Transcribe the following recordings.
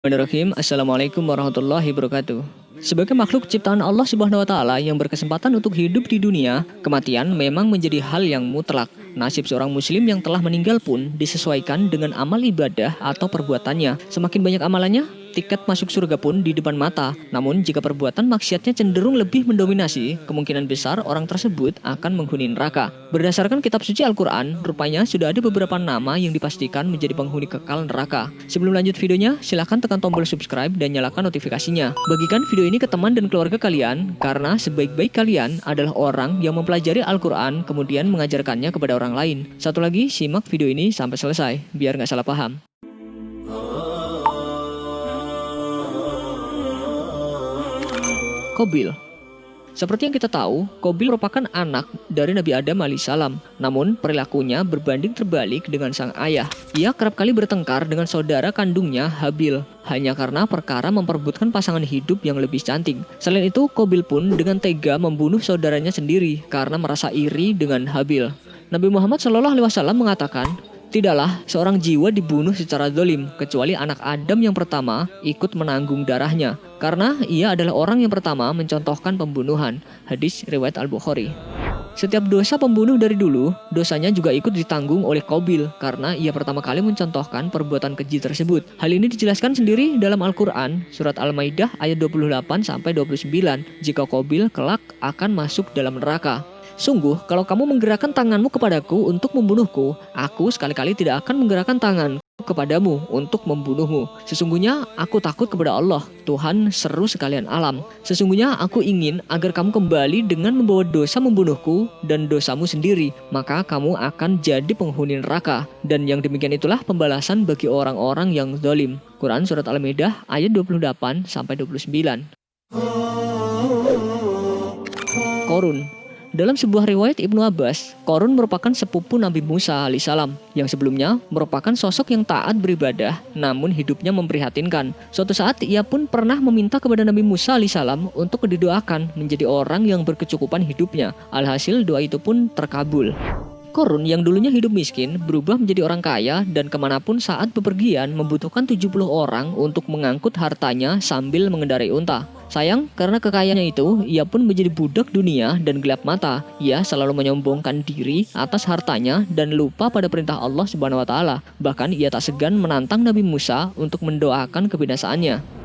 Bismillahirrahmanirrahim. Assalamualaikum warahmatullahi wabarakatuh. Sebagai makhluk ciptaan Allah Subhanahu wa taala yang berkesempatan untuk hidup di dunia, kematian memang menjadi hal yang mutlak. Nasib seorang muslim yang telah meninggal pun disesuaikan dengan amal ibadah atau perbuatannya. Semakin banyak amalannya, tiket masuk surga pun di depan mata. Namun jika perbuatan maksiatnya cenderung lebih mendominasi, kemungkinan besar orang tersebut akan menghuni neraka. Berdasarkan kitab suci Al-Quran, rupanya sudah ada beberapa nama yang dipastikan menjadi penghuni kekal neraka. Sebelum lanjut videonya, silahkan tekan tombol subscribe dan nyalakan notifikasinya. Bagikan video ini ke teman dan keluarga kalian, karena sebaik-baik kalian adalah orang yang mempelajari Al-Quran kemudian mengajarkannya kepada orang lain. Satu lagi, simak video ini sampai selesai, biar nggak salah paham. Qabil. Seperti yang kita tahu, Qabil merupakan anak dari Nabi Adam alaihissalam. Namun perilakunya berbanding terbalik dengan sang ayah. Ia kerap kali bertengkar dengan saudara kandungnya Habil, hanya karena perkara memperebutkan pasangan hidup yang lebih cantik. Selain itu, Qabil pun dengan tega membunuh saudaranya sendiri karena merasa iri dengan Habil. Nabi Muhammad SAW mengatakan, "Tidaklah seorang jiwa dibunuh secara zalim kecuali anak Adam yang pertama ikut menanggung darahnya, karena ia adalah orang yang pertama mencontohkan pembunuhan." Hadis riwayat Al-Bukhari. Setiap dosa pembunuh dari dulu, dosanya juga ikut ditanggung oleh Qabil karena ia pertama kali mencontohkan perbuatan keji tersebut. Hal ini dijelaskan sendiri dalam Al-Quran, surat Al-Maidah ayat 28-29, jika Qabil kelak akan masuk dalam neraka. "Sungguh, kalau kamu menggerakkan tanganmu kepadaku untuk membunuhku, aku sekali-kali tidak akan menggerakkan tanganku kepadamu untuk membunuhmu. Sesungguhnya aku takut kepada Allah, Tuhan seru sekalian alam. Sesungguhnya aku ingin agar kamu kembali dengan membawa dosa membunuhku dan dosamu sendiri, maka kamu akan jadi penghuni neraka. Dan yang demikian itulah pembalasan bagi orang-orang yang zalim." Quran surat Al-Maidah ayat 28-29. Qarun. Dalam sebuah riwayat Ibnu Abbas, Qarun merupakan sepupu Nabi Musa alaihissalam yang sebelumnya merupakan sosok yang taat beribadah, namun hidupnya memprihatinkan. Suatu saat ia pun pernah meminta kepada Nabi Musa alaihissalam untuk didoakan menjadi orang yang berkecukupan hidupnya. Alhasil doa itu pun terkabul. Qarun yang dulunya hidup miskin berubah menjadi orang kaya dan kemanapun saat bepergian membutuhkan 70 orang untuk mengangkut hartanya sambil mengendarai unta. Sayang, karena kekayaannya itu, ia pun menjadi budak dunia dan gelap mata. Ia selalu menyombongkan diri atas hartanya dan lupa pada perintah Allah Subhanahu wa taala. Bahkan ia tak segan menantang Nabi Musa untuk mendoakan kebinasaannya.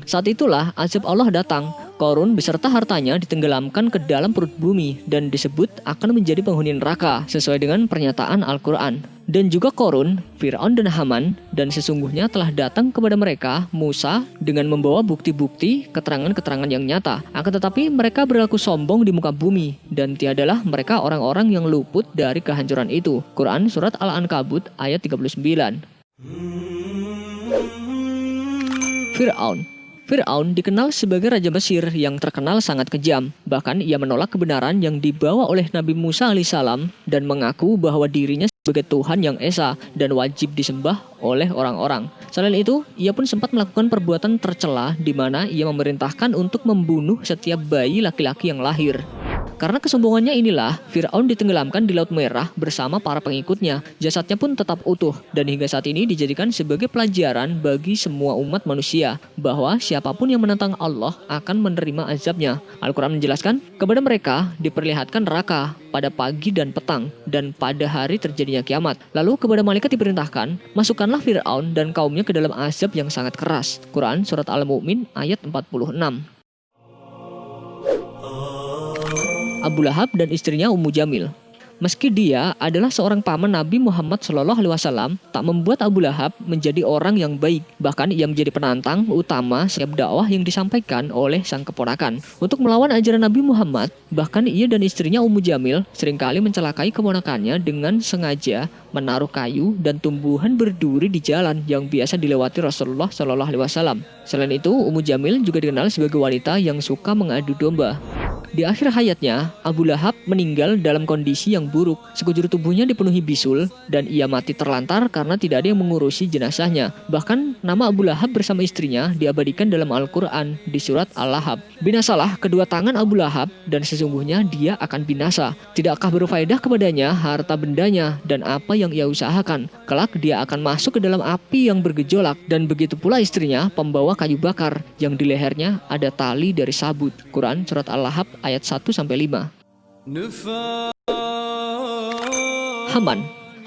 Saat itulah azab Allah datang. Qarun beserta hartanya ditenggelamkan ke dalam perut bumi dan disebut akan menjadi penghuni neraka sesuai dengan pernyataan Al-Quran. Dan juga Qarun, Fir'aun dan Haman, dan sesungguhnya telah datang kepada mereka Musa dengan membawa bukti-bukti keterangan-keterangan yang nyata. Akan tetapi mereka berlaku sombong di muka bumi, dan tiadalah mereka orang-orang yang luput dari kehancuran itu. Quran surat Al-Ankabut ayat 39. Fir'aun dikenal sebagai Raja Mesir yang terkenal sangat kejam. Bahkan ia menolak kebenaran yang dibawa oleh Nabi Musa alaihissalam dan mengaku bahwa dirinya sebagai Tuhan yang esa dan wajib disembah oleh orang-orang. Selain itu, ia pun sempat melakukan perbuatan tercela di mana ia memerintahkan untuk membunuh setiap bayi laki-laki yang lahir. Karena kesombongannya inilah, Fir'aun ditenggelamkan di Laut Merah bersama para pengikutnya. Jasadnya pun tetap utuh dan hingga saat ini dijadikan sebagai pelajaran bagi semua umat manusia bahwa siapapun yang menentang Allah akan menerima azabnya. Al-Quran menjelaskan, kepada mereka diperlihatkan neraka pada pagi dan petang dan pada hari terjadinya kiamat. Lalu kepada malaikat diperintahkan, masukkanlah Fir'aun dan kaumnya ke dalam azab yang sangat keras. Quran surat Al-Mu'min ayat 46. Abu Lahab dan istrinya Ummu Jamil. Meski dia adalah seorang paman Nabi Muhammad SAW, tak membuat Abu Lahab menjadi orang yang baik. Bahkan ia menjadi penantang utama setiap dakwah yang disampaikan oleh sang keponakan. Untuk melawan ajaran Nabi Muhammad, bahkan ia dan istrinya Ummu Jamil seringkali mencelakai keponakannya dengan sengaja menaruh kayu dan tumbuhan berduri di jalan yang biasa dilewati Rasulullah SAW. Selain itu, Ummu Jamil juga dikenal sebagai wanita yang suka mengadu domba. Di akhir hayatnya, Abu Lahab meninggal dalam kondisi yang buruk. Sekujur tubuhnya dipenuhi bisul dan ia mati terlantar karena tidak ada yang mengurusi jenazahnya. Bahkan nama Abu Lahab bersama istrinya diabadikan dalam Al-Quran di surat Al-Lahab. Binasalah kedua tangan Abu Lahab dan sesungguhnya dia akan binasa. Tidakkah berfaedah kepadanya harta bendanya dan apa yang ia usahakan? Kelak dia akan masuk ke dalam api yang bergejolak dan begitu pula istrinya pembawa kayu bakar yang di lehernya ada tali dari sabut. Quran surat Al-Lahab ayat 1-5.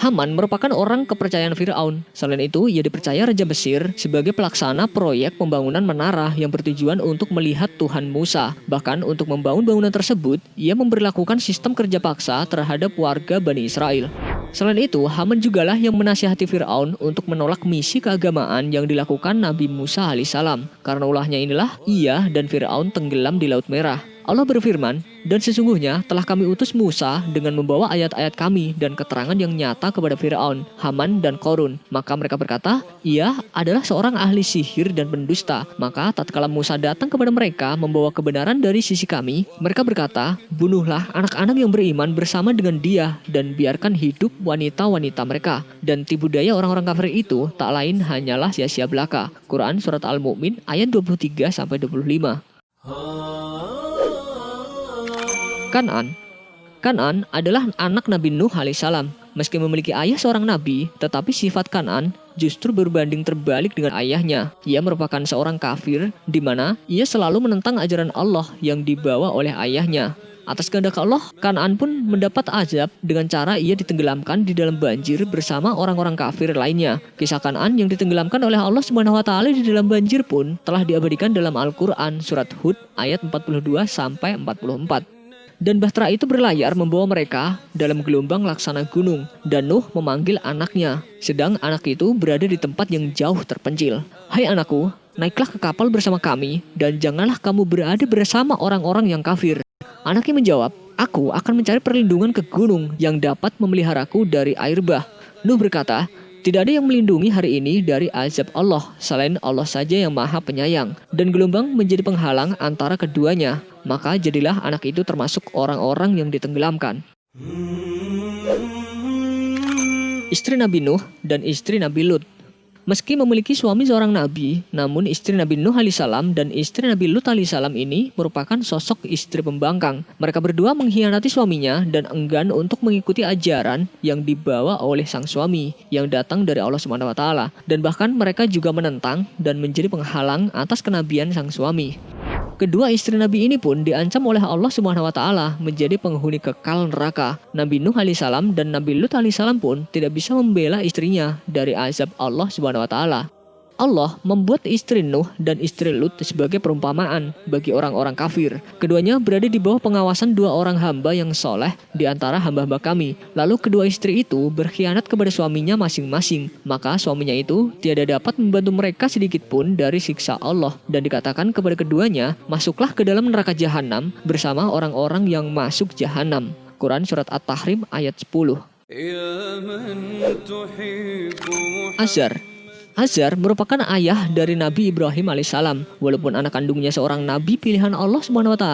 Haman merupakan orang kepercayaan Fir'aun. Selain itu, ia dipercaya Raja Mesir sebagai pelaksana proyek pembangunan menara yang bertujuan untuk melihat Tuhan Musa. Bahkan untuk membangun bangunan tersebut, ia memberlakukan sistem kerja paksa terhadap warga Bani Israel. Selain itu, Haman jugalah yang menasihati Fir'aun untuk menolak misi keagamaan yang dilakukan Nabi Musa alaihissalam. Karena ulahnya inilah, ia dan Fir'aun tenggelam di Laut Merah. Allah berfirman, dan sesungguhnya telah kami utus Musa dengan membawa ayat-ayat kami dan keterangan yang nyata kepada Fir'aun, Haman, dan Qarun. Maka mereka berkata, ia adalah seorang ahli sihir dan pendusta. Maka tatkala Musa datang kepada mereka membawa kebenaran dari sisi kami, mereka berkata, bunuhlah anak-anak yang beriman bersama dengan dia dan biarkan hidup wanita-wanita mereka. Dan tipu daya orang-orang kafir itu tak lain hanyalah sia-sia belaka. Quran surat Al-Mu'min ayat 23-25. Kan'an adalah anak Nabi Nuh alaihissalam. Meski memiliki ayah seorang nabi, tetapi sifat Kan'an justru berbanding terbalik dengan ayahnya. Ia merupakan seorang kafir, di mana ia selalu menentang ajaran Allah yang dibawa oleh ayahnya. Atas kehendak Allah, Kan'an pun mendapat azab dengan cara ia ditenggelamkan di dalam banjir bersama orang-orang kafir lainnya. Kisah Kan'an yang ditenggelamkan oleh Allah SWT di dalam banjir pun telah diabadikan dalam Al-Quran surat Hud ayat 42-44. Dan bahtera itu berlayar membawa mereka dalam gelombang laksana gunung. Dan Nuh memanggil anaknya, sedang anak itu berada di tempat yang jauh terpencil. Hai anakku, naiklah ke kapal bersama kami, dan janganlah kamu berada bersama orang-orang yang kafir. Anaknya menjawab, aku akan mencari perlindungan ke gunung yang dapat memeliharaku dari air bah. Nuh berkata, tidak ada yang melindungi hari ini dari azab Allah selain Allah saja yang maha penyayang. Dan gelombang menjadi penghalang antara keduanya. Maka jadilah anak itu termasuk orang-orang yang ditenggelamkan. Istri Nabi Nuh dan istri Nabi Lut. Meski memiliki suami seorang nabi, namun istri Nabi Nuh alaihissalam dan istri Nabi Lut alaihissalam ini merupakan sosok istri pembangkang. Mereka berdua mengkhianati suaminya dan enggan untuk mengikuti ajaran yang dibawa oleh sang suami yang datang dari Allah SWT. Dan bahkan mereka juga menentang dan menjadi penghalang atas kenabian sang suami. Kedua istri Nabi ini pun diancam oleh Allah SWT menjadi penghuni kekal neraka. Nabi Nuh alaihissalam dan Nabi Lut alaihissalam pun tidak bisa membela istrinya dari azab Allah SWT. Allah membuat istri Nuh dan istri Lut sebagai perumpamaan bagi orang-orang kafir. Keduanya berada di bawah pengawasan dua orang hamba yang soleh di antara hamba-hamba kami. Lalu kedua istri itu berkhianat kepada suaminya masing-masing. Maka suaminya itu tiada dapat membantu mereka sedikit pun dari siksa Allah. Dan dikatakan kepada keduanya, masuklah ke dalam neraka jahanam bersama orang-orang yang masuk jahanam. Quran surat At-Tahrim ayat 10. Azar merupakan ayah dari Nabi Ibrahim alaihissalam. Walaupun anak kandungnya seorang nabi pilihan Allah SWT,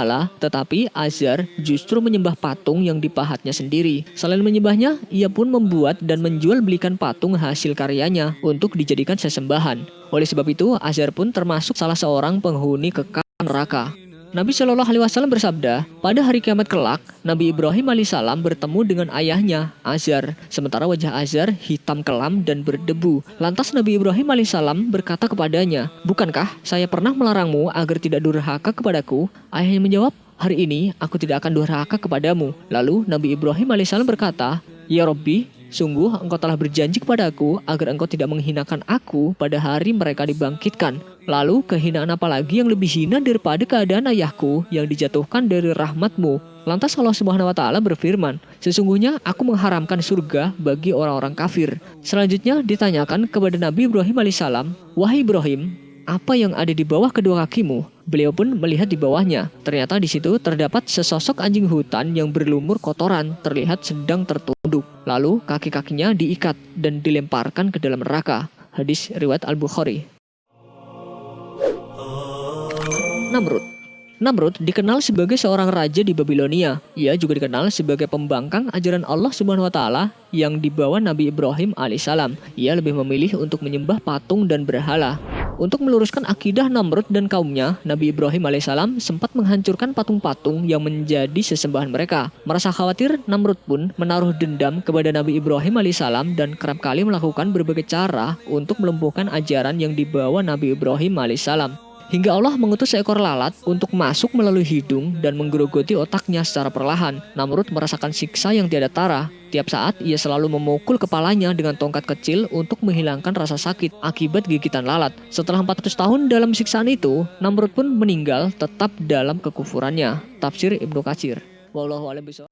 tetapi Azar justru menyembah patung yang dipahatnya sendiri. Selain menyembahnya, ia pun membuat dan menjual belikan patung hasil karyanya untuk dijadikan sesembahan. Oleh sebab itu, Azar pun termasuk salah seorang penghuni kekal neraka. Nabi Shallallahu Alaihi Wasallam bersabda, pada hari kiamat kelak, Nabi Ibrahim alaihissalam bertemu dengan ayahnya, Azar. Sementara wajah Azar hitam kelam dan berdebu. Lantas Nabi Ibrahim alaihissalam berkata kepadanya, bukankah saya pernah melarangmu agar tidak durhaka kepadaku? Ayahnya menjawab, hari ini aku tidak akan durhaka kepadamu. Lalu Nabi Ibrahim alaihissalam berkata, ya Rabbi, sungguh engkau telah berjanji kepadaku agar engkau tidak menghinakan aku pada hari mereka dibangkitkan. Lalu kehinaan apa lagi yang lebih hina daripada keadaan ayahku yang dijatuhkan dari rahmatmu? Lantas Allah SWT berfirman, sesungguhnya aku mengharamkan surga bagi orang-orang kafir. Selanjutnya ditanyakan kepada Nabi Ibrahim alaihissalam, wahai Ibrahim, apa yang ada di bawah kedua kakimu? Beliau pun melihat di bawahnya. Ternyata di situ terdapat sesosok anjing hutan yang berlumur kotoran terlihat sedang tertunduk. Lalu kaki-kakinya diikat dan dilemparkan ke dalam neraka. Hadis riwayat Al-Bukhari. Namrud dikenal sebagai seorang raja di Babilonia. Ia juga dikenal sebagai pembangkang ajaran Allah Subhanahu wa taala yang dibawa Nabi Ibrahim alaihissalam. Ia lebih memilih untuk menyembah patung dan berhala. Untuk meluruskan akidah Namrud dan kaumnya, Nabi Ibrahim alaihissalam sempat menghancurkan patung-patung yang menjadi sesembahan mereka. Merasa khawatir, Namrud pun menaruh dendam kepada Nabi Ibrahim alaihissalam dan kerap kali melakukan berbagai cara untuk melumpuhkan ajaran yang dibawa Nabi Ibrahim alaihissalam. Hingga Allah mengutus seekor lalat untuk masuk melalui hidung dan menggerogoti otaknya secara perlahan. Namrud merasakan siksa yang tiada tara. Tiap saat ia selalu memukul kepalanya dengan tongkat kecil untuk menghilangkan rasa sakit akibat gigitan lalat. Setelah 400 tahun dalam siksaan itu, Namrud pun meninggal tetap dalam kekufurannya. Tafsir Ibnu Katsir. Wallahu a'lam bishawab.